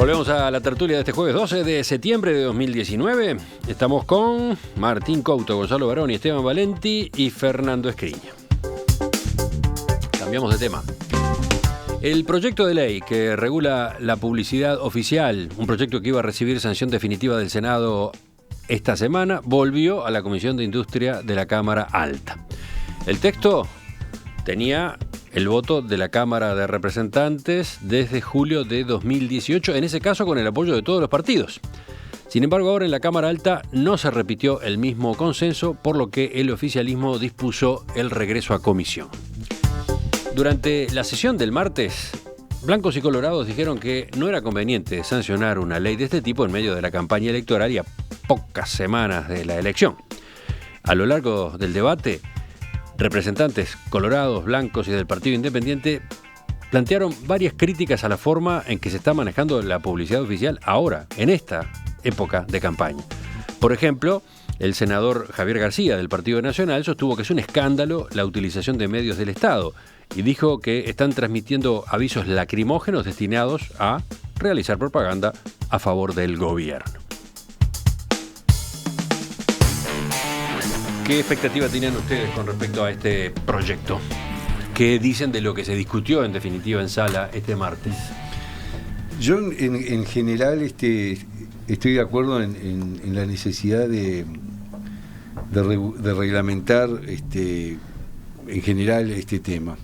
Volvemos a la tertulia de este jueves 12 de septiembre de 2019. Estamos con Martín Couto, Gonzalo Baroni, Esteban Valenti y Fernando Escriña. Cambiamos de tema. El proyecto de ley que regula la publicidad oficial, un proyecto que iba a recibir sanción definitiva del Senado esta semana, volvió a la Comisión de Industria de la Cámara Alta. El texto tenía el voto de la Cámara de Representantes desde julio de 2018, en ese caso con el apoyo de todos los partidos. Sin embargo, ahora en la Cámara Alta no se repitió el mismo consenso, por lo que el oficialismo dispuso el regreso a comisión. Durante la sesión del martes, blancos y colorados dijeron que no era conveniente sancionar una ley de este tipo en medio de la campaña electoral y a pocas semanas de la elección. A lo largo del debate, representantes colorados, blancos y del Partido Independiente plantearon varias críticas a la forma en que se está manejando la publicidad oficial ahora, en esta época de campaña. Por ejemplo, el senador Javier García del Partido Nacional sostuvo que es un escándalo la utilización de medios del Estado y dijo que están transmitiendo avisos lacrimógenos destinados a realizar propaganda a favor del gobierno. ¿Qué expectativa tienen ustedes con respecto a este proyecto? ¿Qué dicen de lo que se discutió en definitiva en sala este martes? Yo en general estoy de acuerdo en la necesidad de reglamentar en general este tema.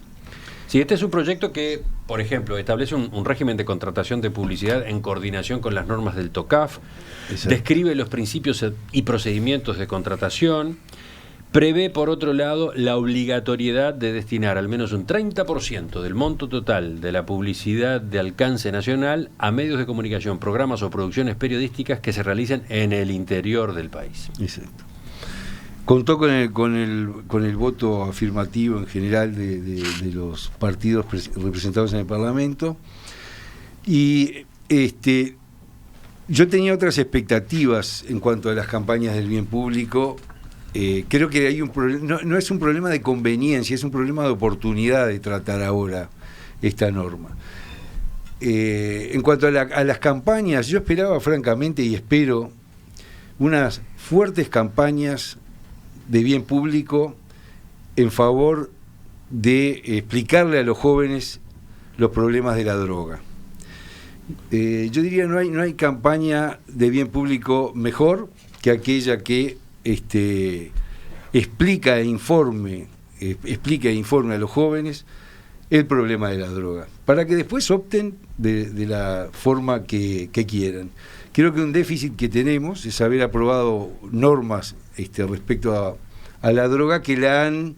Sí, este es un proyecto que, por ejemplo, establece un régimen de contratación de publicidad en coordinación con las normas del TOCAF, exacto, describe los principios y procedimientos de contratación, prevé, por otro lado, la obligatoriedad de destinar al menos un 30% del monto total de la publicidad de alcance nacional a medios de comunicación, programas o producciones periodísticas que se realicen en el interior del país. Exacto. Contó con el voto afirmativo en general de los partidos representados en el Parlamento y yo tenía otras expectativas en cuanto a las campañas del bien público. Creo que hay un problema, no es un problema de conveniencia, es un problema de oportunidad de tratar ahora esta norma. En cuanto a las campañas, yo esperaba francamente y espero unas fuertes campañas de bien público en favor de explicarle a los jóvenes los problemas de la droga. Yo diría no hay campaña de bien público mejor que aquella que explica e informe a los jóvenes el problema de la droga, para que después opten de la forma que quieran. Creo que un déficit que tenemos es haber aprobado normas respecto a la droga que la han,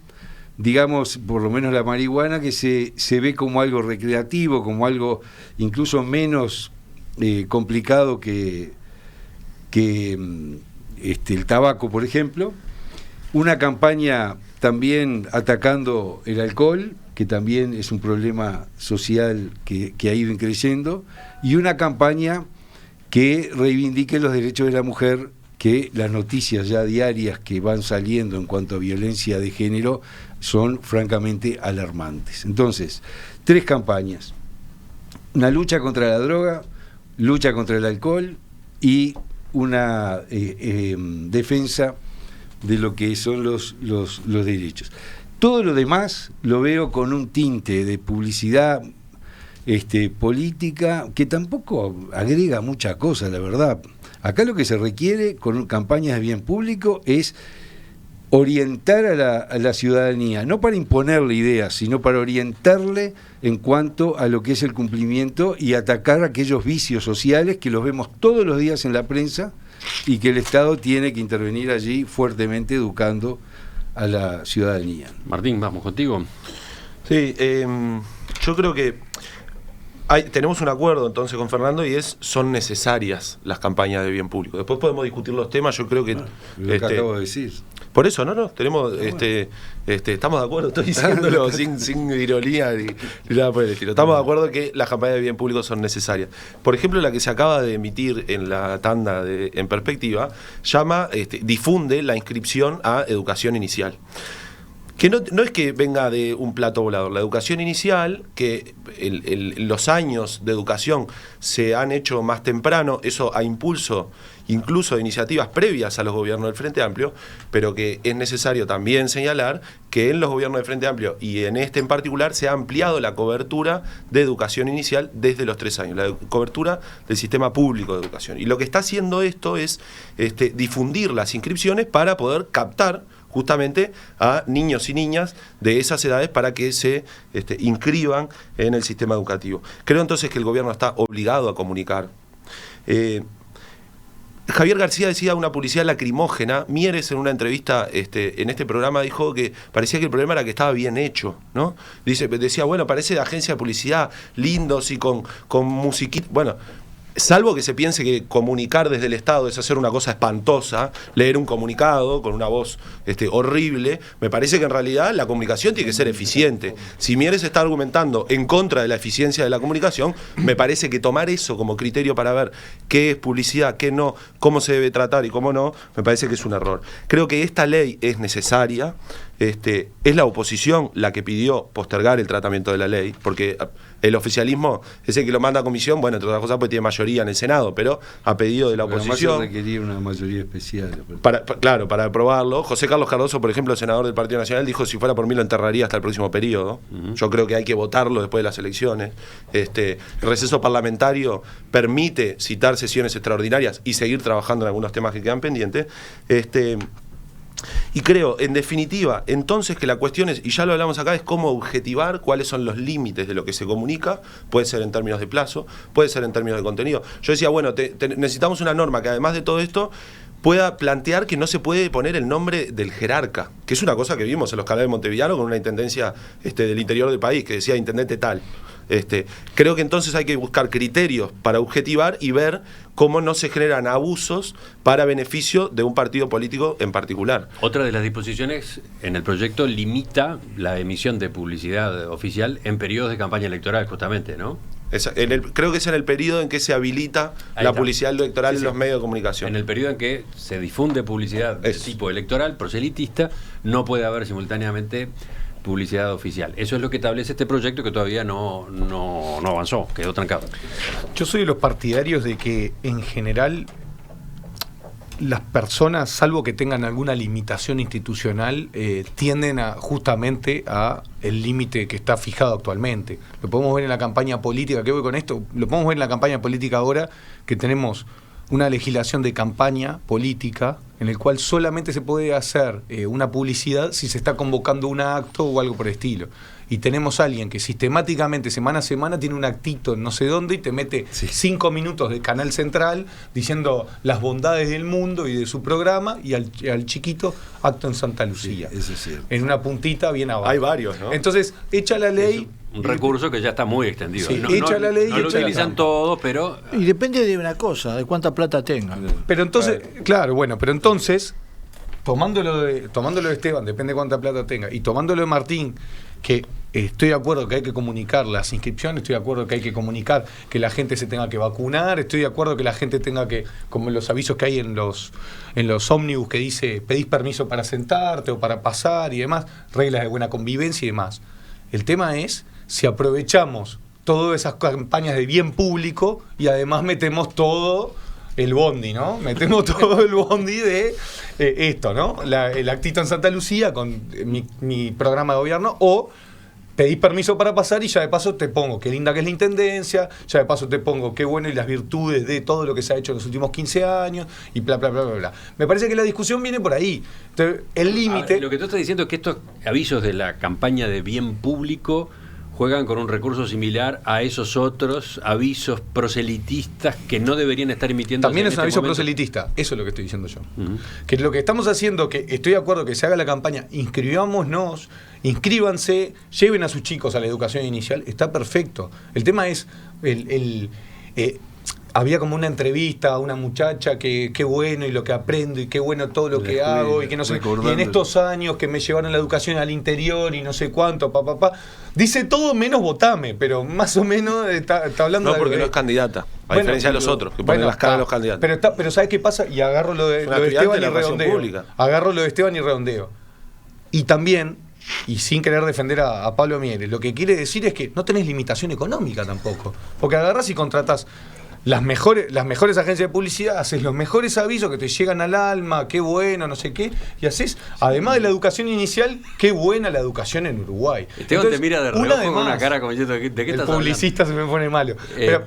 digamos, por lo menos la marihuana, que se ve como algo recreativo, como algo incluso menos complicado que el tabaco, por ejemplo. Una campaña también atacando el alcohol, que también es un problema social que ha ido creciendo, y una campaña que reivindique los derechos de la mujer, que las noticias ya diarias que van saliendo en cuanto a violencia de género son francamente alarmantes. Entonces, 3 campañas: una lucha contra la droga, lucha contra el alcohol y una defensa de lo que son los derechos. Todo lo demás lo veo con un tinte de publicidad política que tampoco agrega mucha cosa, la verdad. Acá lo que se requiere con campañas de bien público es orientar a la ciudadanía, no para imponerle ideas, sino para orientarle en cuanto a lo que es el cumplimiento y atacar aquellos vicios sociales que los vemos todos los días en la prensa y que el Estado tiene que intervenir allí fuertemente educando a la ciudadanía. Martín, vamos contigo. Sí, yo creo que tenemos un acuerdo entonces con Fernando y son necesarias las campañas de bien público. Después podemos discutir los temas, yo creo que... lo que acabo de decir. Por eso, tenemos, estamos de acuerdo, estoy diciéndolo sin ironía ni nada por el estilo. Estamos de acuerdo que las campañas de bien público son necesarias. Por ejemplo, la que se acaba de emitir en la tanda En Perspectiva, difunde la inscripción a educación inicial. que no es que venga de un plato volador. La educación inicial, que los años de educación se han hecho más temprano, eso a impulso incluso de iniciativas previas a los gobiernos del Frente Amplio, pero que es necesario también señalar que en los gobiernos del Frente Amplio y en este en particular se ha ampliado la cobertura de educación inicial desde los 3 años, la cobertura del sistema público de educación. Y lo que está haciendo esto es difundir las inscripciones para poder captar justamente a niños y niñas de esas edades para que se inscriban en el sistema educativo. Creo entonces que el gobierno está obligado a comunicar. Javier García decía una publicidad lacrimógena. Mieres en una entrevista en este programa dijo que parecía que el problema era que estaba bien hecho, ¿no? Decía, bueno, parece de agencia de publicidad, lindos y con musiquita. Bueno, salvo que se piense que comunicar desde el Estado es hacer una cosa espantosa, leer un comunicado con una voz horrible, me parece que en realidad la comunicación tiene que ser eficiente. Si Mieres está argumentando en contra de la eficiencia de la comunicación, me parece que tomar eso como criterio para ver qué es publicidad, qué no, cómo se debe tratar y cómo no, me parece que es un error. Creo que esta ley es necesaria. Es la oposición la que pidió postergar el tratamiento de la ley, porque el oficialismo es el que lo manda a comisión, bueno, entre otras cosas, pues tiene mayoría en el Senado, pero a pedido de la oposición. Además se requería una mayoría especial. Claro, para aprobarlo. José Carlos Cardoso, por ejemplo, el senador del Partido Nacional, dijo si fuera por mí lo enterraría hasta el próximo periodo. Yo creo que hay que votarlo después de las elecciones. El receso parlamentario permite citar sesiones extraordinarias y seguir trabajando en algunos temas que quedan pendientes. Y creo, en definitiva, entonces que la cuestión es, y ya lo hablamos acá, es cómo objetivar cuáles son los límites de lo que se comunica. Puede ser en términos de plazo, puede ser en términos de contenido. Yo decía, bueno, necesitamos una norma que además de todo esto pueda plantear que no se puede poner el nombre del jerarca, que es una cosa que vimos en los canales de Montevideo con una intendencia del interior del país, que decía intendente tal. Creo que entonces hay que buscar criterios para objetivar y ver cómo no se generan abusos para beneficio de un partido político en particular. Otra de las disposiciones en el proyecto limita la emisión de publicidad oficial en periodos de campaña electoral, justamente, ¿no? Creo que es en el periodo en que se habilita la publicidad electoral en los medios de comunicación. En el periodo en que se difunde publicidad de tipo electoral, proselitista, no puede haber simultáneamente publicidad oficial. Eso es lo que establece este proyecto que todavía no avanzó, quedó trancado. Yo soy de los partidarios de que en general las personas, salvo que tengan alguna limitación institucional, tienden justamente a el límite que está fijado actualmente. Lo podemos ver en la campaña política, ¿qué voy con esto? Lo podemos ver en la campaña política ahora, que tenemos una legislación de campaña política en el cual solamente se puede hacer una publicidad si se está convocando un acto o algo por el estilo. Y tenemos a alguien que sistemáticamente, semana a semana, tiene un actito en no sé dónde y te mete 5 minutos de Canal Central diciendo las bondades del mundo y de su programa, y al chiquito, acto en Santa Lucía. Sí, eso es cierto. En una puntita bien abajo. Hay varios, ¿no? Entonces, echa la ley. Un recurso que ya está muy extendido. Sí, echa la ley y lo utilizan todos, pero... Y depende de una cosa, de cuánta plata tengan. Pero entonces, pero entonces, tomándolo de Esteban, depende de cuánta plata tenga, y tomándolo de Martín, que estoy de acuerdo que hay que comunicar las inscripciones, estoy de acuerdo que hay que comunicar que la gente se tenga que vacunar, estoy de acuerdo que la gente tenga que, como los avisos que hay en los ómnibus que dice pedís permiso para sentarte o para pasar y demás, reglas de buena convivencia y demás. El tema es si aprovechamos todas esas campañas de bien público y además metemos todo el bondi, ¿no? Metemos todo el bondi de esto, ¿no? El actito en Santa Lucía con mi programa de gobierno, o pedís permiso para pasar y ya de paso te pongo qué linda que es la intendencia, ya de paso te pongo qué bueno y las virtudes de todo lo que se ha hecho en los últimos 15 años y bla, bla, bla, bla, bla. Me parece que la discusión viene por ahí. Entonces, el límite... Lo que tú estás diciendo es que estos avisos de la campaña de bien público juegan con un recurso similar a esos otros avisos proselitistas que no deberían estar emitiendo. También es un aviso proselitista, eso es lo que estoy diciendo yo. Que lo que estamos haciendo, que estoy de acuerdo que se haga la campaña, inscribámonos, inscríbanse, lleven a sus chicos a la educación inicial, está perfecto. El tema es, había como una entrevista a una muchacha que qué bueno y lo que aprendo y qué bueno todo lo que hago y que no sé, y en estos años que me llevaron la educación al interior y no sé cuánto, dice todo menos votame, pero más o menos está hablando. No, porque no es candidata, a diferencia de los otros, que ponen las caras de los candidatos. Pero ¿sabes qué pasa? Y agarro lo de Esteban y redondeo. Y también y sin querer defender a Pablo Mieres, lo que quiere decir es que no tenés limitación económica tampoco. Porque agarrás y contratás las mejores agencias de publicidad, haces los mejores avisos que te llegan al alma, qué bueno, no sé qué, y haces, además de la educación inicial, qué buena la educación en Uruguay. Esteban te mira de reojo con una cara como diciendo, ¿de qué estás el publicista hablando? se me pone malo. Pero,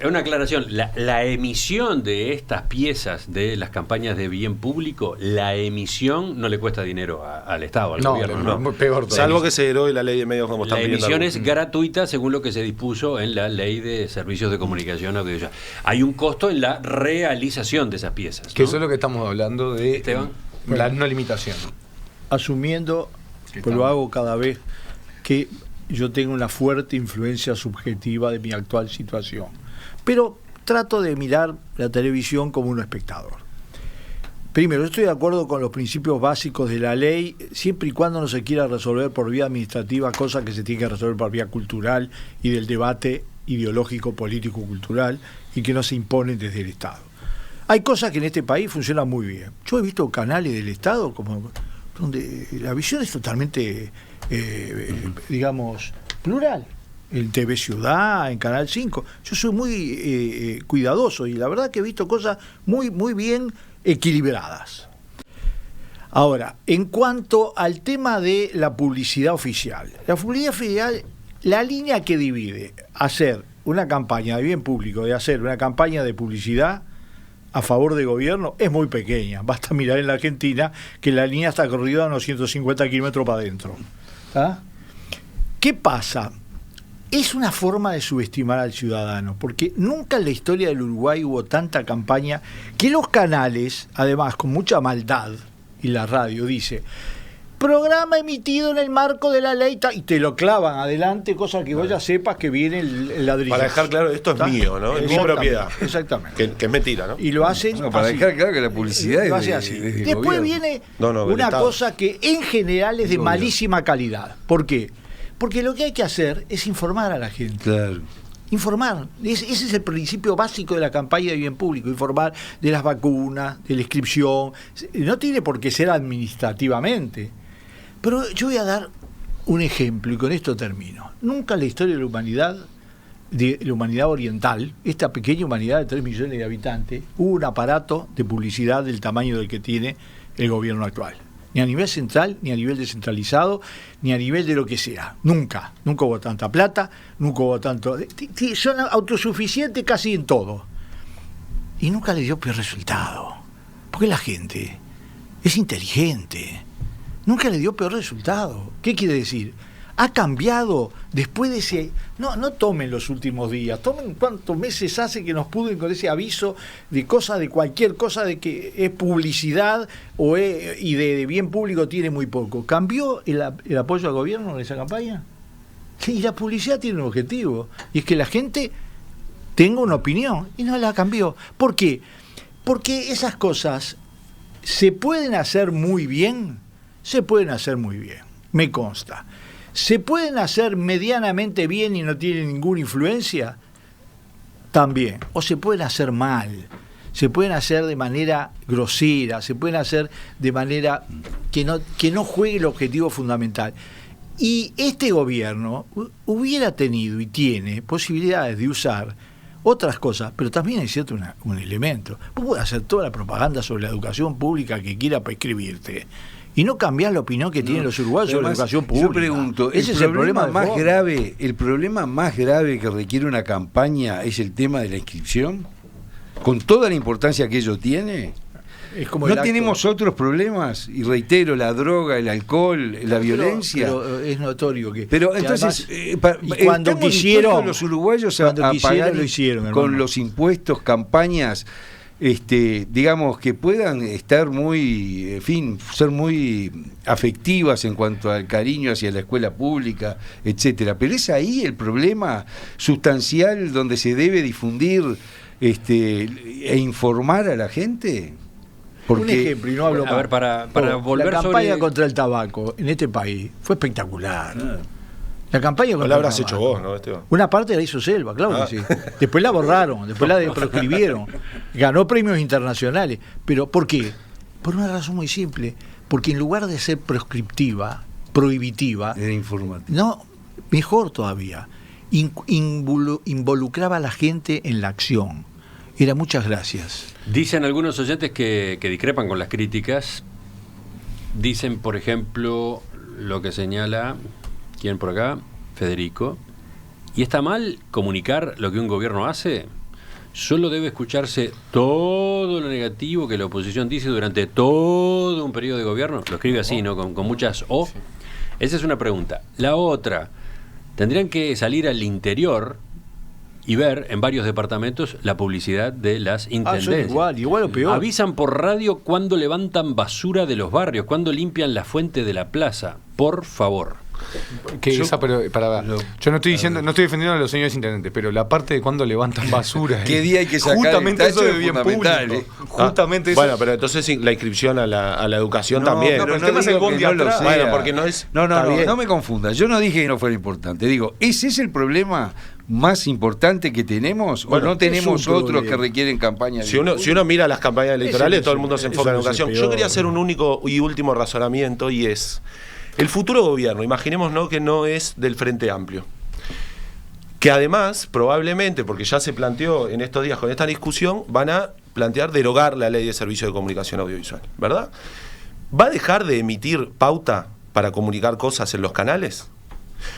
una aclaración, la emisión de estas piezas de las campañas de bien público, la emisión no le cuesta dinero al Estado, al gobierno. No, peor todavía. Salvo que se derogue la ley de medios como están La pidiendo emisión algunos. es gratuita según lo que se dispuso en la ley de servicios de comunicación audiovisual. Hay un costo en la realización de esas piezas, ¿no? Que eso es lo que estamos hablando de Esteban. la no limitación. Asumiendo, pues lo hago cada vez, que yo tengo una fuerte influencia subjetiva de mi actual situación. Pero trato de mirar la televisión como un espectador. Primero, estoy de acuerdo con los principios básicos de la ley, siempre y cuando no se quiera resolver por vía administrativa, cosa que se tiene que resolver por vía cultural y del debate ideológico, político, cultural, y que no se imponen desde el Estado. Hay cosas que en este país funcionan muy bien. Yo he visto canales del Estado como donde la visión es totalmente, digamos, plural. En TV Ciudad, en Canal 5. Yo soy muy cuidadoso y la verdad que he visto cosas muy, muy bien equilibradas. Ahora, en cuanto al tema de la publicidad oficial, la línea que divide hacer una campaña de bien público de hacer una campaña de publicidad a favor del gobierno es muy pequeña. Basta mirar en la Argentina que la línea está corrida a unos 150 kilómetros para adentro. ¿Ah? ¿Qué pasa? Es una forma de subestimar al ciudadano, porque nunca en la historia del Uruguay hubo tanta campaña que los canales, además con mucha maldad, y la radio dice, programa emitido en el marco de la ley, y te lo clavan adelante, cosa que vos ya sepas que viene el ladrillo. Para dejar claro, esto es mío, ¿no? Es mi propiedad. Exactamente. Que es mentira, ¿no? Y lo hacen para así. dejar claro que la publicidad Lo es hace así. del Después gobierno. viene del una Estado. cosa que en general es de Del malísima calidad. ¿Por qué? Porque lo que hay que hacer es informar a la gente. Claro. Informar. Ese es el principio básico de la campaña de bien público. Informar de las vacunas, de la inscripción. No tiene por qué ser administrativamente. Pero yo voy a dar un ejemplo y con esto termino. Nunca en la historia de la humanidad oriental, esta pequeña humanidad de 3 millones de habitantes, hubo un aparato de publicidad del tamaño del que tiene el gobierno actual. Ni a nivel central, ni a nivel descentralizado, ni a nivel de lo que sea. Nunca hubo tanta plata, nunca hubo tanto... Son autosuficientes casi en todo. Y nunca le dio peor resultado. Porque la gente es inteligente. Nunca le dio peor resultado. ¿Qué quiere decir? Ha cambiado después de ese... No tomen los últimos días, tomen cuántos meses hace que nos pudren con ese aviso de cosas, de cualquier cosa, de que es publicidad y de bien público tiene muy poco. ¿Cambió el apoyo al gobierno en esa campaña? Sí, y la publicidad tiene un objetivo, y es que la gente tenga una opinión, y no la cambió. ¿Por qué? Porque esas cosas se pueden hacer muy bien, me consta. ¿Se pueden hacer medianamente bien y no tienen ninguna influencia? También. O se pueden hacer mal. Se pueden hacer de manera grosera, se pueden hacer de manera que no juegue el objetivo fundamental. Y este gobierno hubiera tenido y tiene posibilidades de usar otras cosas, pero también hay cierto un elemento. Vos podés hacer toda la propaganda sobre la educación pública que quiera para escribirte y no cambiar la opinión que tienen los uruguayos sobre la educación pública. Yo pregunto, ese es el problema más grave, el problema más grave que requiere una campaña es el tema de la inscripción, con toda la importancia que ello tiene. Es como ¿No tenemos otros problemas? Y reitero, la droga, el alcohol, la violencia. Pero es notorio que... Pero que entonces, además, cuando quisieron los uruguayos a pagar lo hicieron, con hermano. los impuestos, campañas, digamos, que puedan estar muy, en fin, ser muy afectivas en cuanto al cariño hacia la escuela pública, etcétera. Pero es ahí el problema sustancial donde se debe difundir e informar a la gente. Porque, un ejemplo, y no hablo a ver, para volver la campaña sobre... contra el tabaco en este país fue espectacular. La campaña No contra la el habrás tabaco. hecho vos, ¿no, Esteban? Una parte la hizo Selva, claro que sí. Después la borraron, después la proscribieron. Ganó premios internacionales. ¿Pero por qué? Por una razón muy simple. Porque en lugar de ser proscriptiva, prohibitiva. Era informativo. No, mejor todavía. Involucraba a la gente en la acción. Era muchas gracias. Dicen algunos oyentes que discrepan con las críticas. Dicen, por ejemplo, lo que señala, ¿quién por acá? Federico. ¿Y está mal comunicar lo que un gobierno hace? Solo debe escucharse todo lo negativo que la oposición dice durante todo un periodo de gobierno. Lo escribe así, ¿no? Con muchas O. Esa es una pregunta. La otra, tendrían que salir al interior y ver en varios departamentos la publicidad de las intendencias. Igual o peor. Avisan por radio cuando levantan basura de los barrios, cuando limpian la fuente de la plaza. Por favor. Yo no estoy diciendo, no estoy defendiendo a los señores intendentes, pero la parte de cuando levantan basura. ¿Qué día hay que sacar justamente el tacho? eso de bien público. Justamente eso. Bueno, pero entonces la inscripción a la educación también. No, pero el tema es el bondi atrás. Bueno, porque no es. No me confundas. Yo no dije que no fuera importante. Digo, ¿ese es el problema más importante que tenemos? Bueno, ¿O no tenemos otros problema que requieren campañas? Si uno mira las campañas electorales, todo el mundo se enfoca en eso educación. es Yo peor. quería hacer un único y último razonamiento, y es: el futuro gobierno, imaginémonos que no es del Frente Amplio, que además, probablemente, porque ya se planteó en estos días con esta discusión, van a plantear derogar la Ley de Servicios de Comunicación Audiovisual, ¿verdad? ¿Va a dejar de emitir pauta para comunicar cosas en los canales?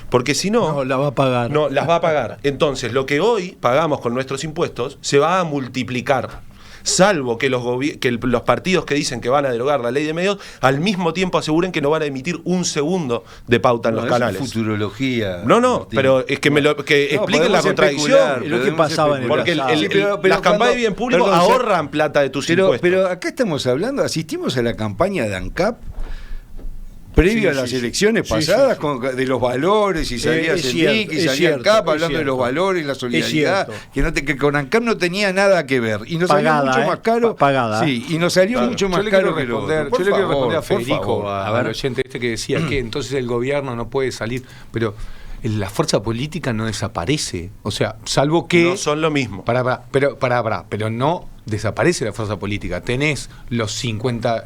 Porque si no... No, la va a pagar. No, las va a pagar. Entonces, lo que hoy pagamos con nuestros impuestos se va a multiplicar. Salvo que los partidos que dicen que van a derogar la ley de medios al mismo tiempo aseguren que no van a emitir un segundo de pauta en los canales. Es futurología. No, Martín. pero es que expliquen la contradicción. Es lo que pasaba en el Porque pasado. las campañas de bien público ahorran plata de tus impuestos. Pero acá estamos hablando, asistimos a la campaña de ANCAP previo a las elecciones pasadas, de los valores, y salía Sendik, y salía ANCAP hablando de los valores, la solidaridad, que con ANCAP no tenía nada que ver. Y nos salió mucho más caro. Sí, y nos salió mucho más caro que lo otro. Yo le quiero responder a Por Federico, favor. al oyente que decía que entonces el gobierno no puede salir, pero la fuerza política no desaparece, o sea, salvo que no son lo mismo. Pero no desaparece la fuerza política. Tenés los 50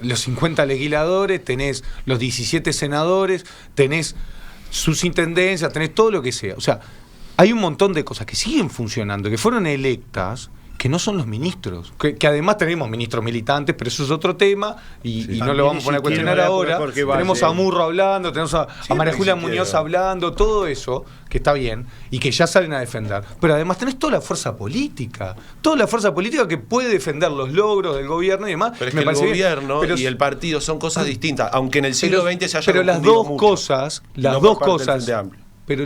legisladores, tenés los 17 senadores, tenés sus intendencias, tenés todo lo que sea. O sea, hay un montón de cosas que siguen funcionando, que fueron electas, que no son los ministros, que además tenemos ministros militantes, pero eso es otro tema y no lo vamos a poner a cuestionar ahora. Tenemos a Murro hablando, tenemos a María Julia Muñoz hablando, todo eso, que está bien, y que ya salen a defender. Pero además tenés toda la fuerza política que puede defender los logros del gobierno y demás. Pero es que el gobierno y el partido son cosas distintas, aunque en el siglo XX se haya pero las dos cosas, y las dos cosas, Porque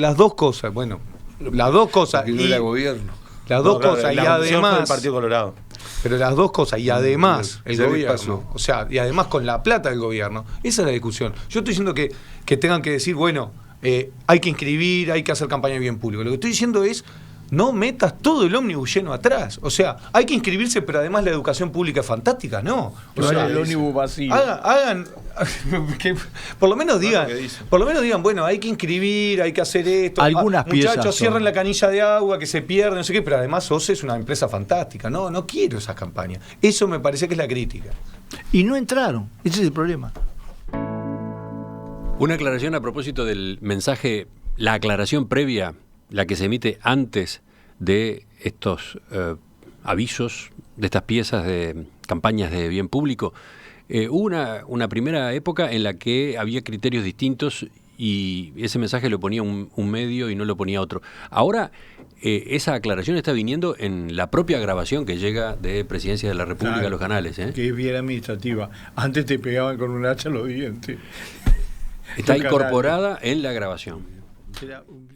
no era gobierno. Las dos cosas, y además del Partido Colorado. Pero las dos cosas, y además el Ya les gobierno, pasó. o sea, y además con la plata del gobierno, esa es la discusión. Yo estoy diciendo que tengan que decir, bueno, hay que inscribir, hay que hacer campaña de bien público. Lo que estoy diciendo es, no metas todo el ómnibus lleno atrás. O sea, hay que inscribirse, pero además la educación pública es fantástica, ¿no? O sea, el ómnibus vacío. Hagan que por lo menos digan, bueno, hay que inscribir, hay que hacer esto. Algunas piezas muchachos, son. cierren la canilla de agua, que se pierde, no sé qué, pero además OCE es una empresa fantástica. No quiero esas campañas. Eso me parece que es la crítica. Y no entraron, ese es el problema. Una aclaración a propósito del mensaje, la aclaración previa, la que se emite antes de estos avisos, de estas piezas de campañas de bien público. Hubo una primera época en la que había criterios distintos y ese mensaje lo ponía un medio y no lo ponía otro. Ahora esa aclaración está viniendo en la propia grabación que llega de Presidencia de la República a los canales. Que es bien administrativa. Antes te pegaban con un hacha en los dientes. Está incorporada en la grabación. Era un